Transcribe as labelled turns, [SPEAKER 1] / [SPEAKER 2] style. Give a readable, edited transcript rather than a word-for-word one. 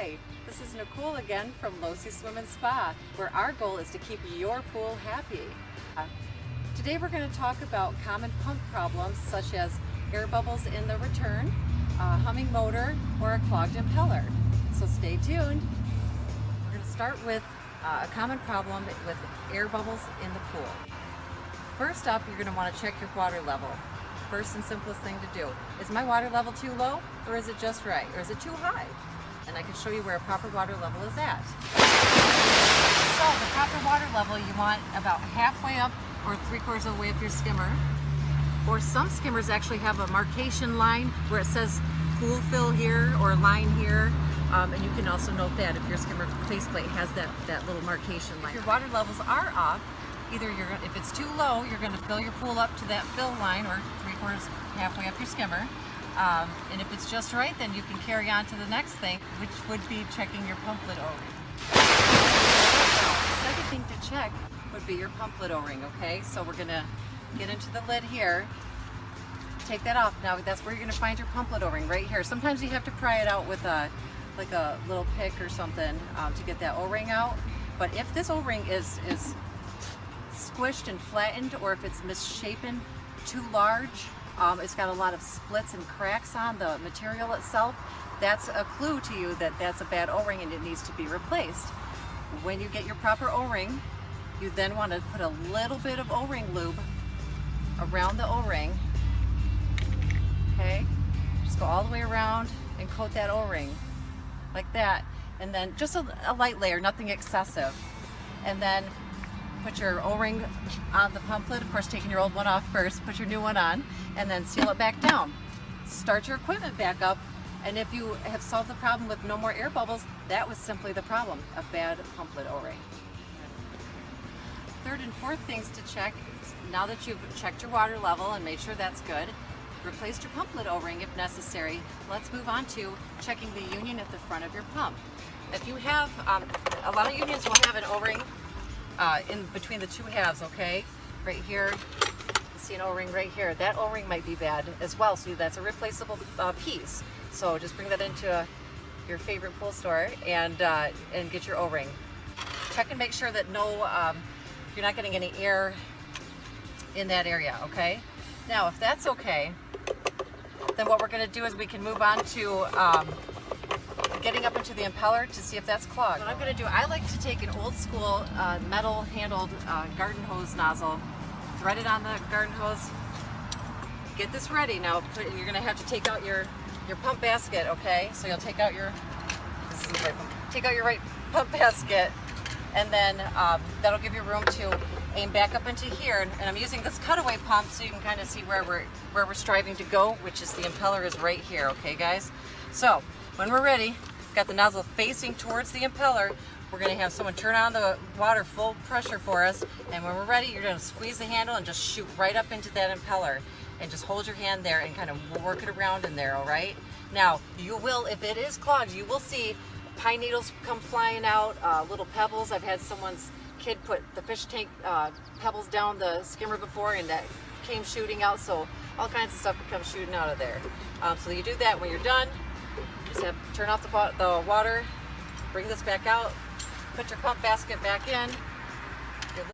[SPEAKER 1] Hi, this is Nicole again from Locey Swim Spa, where our goal is to keep your pool happy. Today we're going to talk about common pump problems such as air bubbles in the return, a humming motor, or a clogged impeller. So stay tuned. We're going to start with a common problem with air bubbles in the pool. First up, you're going to want to check your water level. First and simplest thing to do. Is my water level too low, or is it just right, or is it too high? And I can show you where a proper water level is at. So the proper water level you want about halfway up or 3/4 of the way up your skimmer. Or some skimmers actually have a marcation line where it says pool fill here or line here. And you can also note that if your skimmer faceplate has that little marcation line. If your water levels are off, either if it's too low, you're going to fill your pool up to that fill line or 3/4 halfway up your skimmer. And if it's just right, then you can carry on to the next thing, which would be checking your pump lid O-ring. The second thing to check would be your pump lid O-ring, okay? So we're going to get into the lid here, take that off. Now that's where you're going to find your pump lid O-ring, right here. Sometimes you have to pry it out with a little pick or something to get that O-ring out. But if this O-ring is squished and flattened, or if it's misshapen, too large, it's got a lot of splits and cracks on the material itself, that's a clue to you that that's a bad O-ring and it needs to be replaced. When you get your proper O-ring, you then want to put a little bit of O-ring lube around the O-ring. Okay, just go all the way around and coat that O-ring like that, and then just a light layer, nothing excessive. And then put your O-ring on the pump lid, of course taking your old one off first, put your new one on, and then seal it back down. Start your equipment back up, and if you have solved the problem with no more air bubbles, that was simply the problem, a bad pump lid O-ring. Third and fourth things to check is, now that you've checked your water level and made sure that's good, replaced your pump lid O-ring if necessary, let's move on to checking the union at the front of your pump. If you have, a lot of unions will have an O-ring in between the two halves, okay? Right here, you see an O-ring right here. That O-ring might be bad as well, so that's a replaceable piece. So just bring that into your favorite pool store and get your O-ring. Check and make sure that you're not getting any air in that area, okay? Now, if that's okay, then what we're going to do is we can move on to getting up into the impeller to see if that's clogged. What I'm going to do, I like to take an old school metal handled garden hose nozzle, thread it on the garden hose, get this ready. Now you're going to have to take out your pump basket, okay? So you'll take out your right pump basket, and then that'll give you room to aim back up into here. And I'm using this cutaway pump so you can kind of see where we're striving to go, which is the impeller is right here, okay guys? So when we're ready, got the nozzle facing towards the impeller, we're going to have someone turn on the water full pressure for us, and when we're ready, you're going to squeeze the handle and just shoot right up into that impeller, and just hold your hand there and kind of work it around in there, all right? Now, you will, if it is clogged, you will see pine needles come flying out, little pebbles. I've had someone's kid put the fish tank pebbles down the skimmer before, and that came shooting out, so all kinds of stuff could come shooting out of there. So you do that. When you're done, just turn off the water, bring this back out, put your pump basket back in,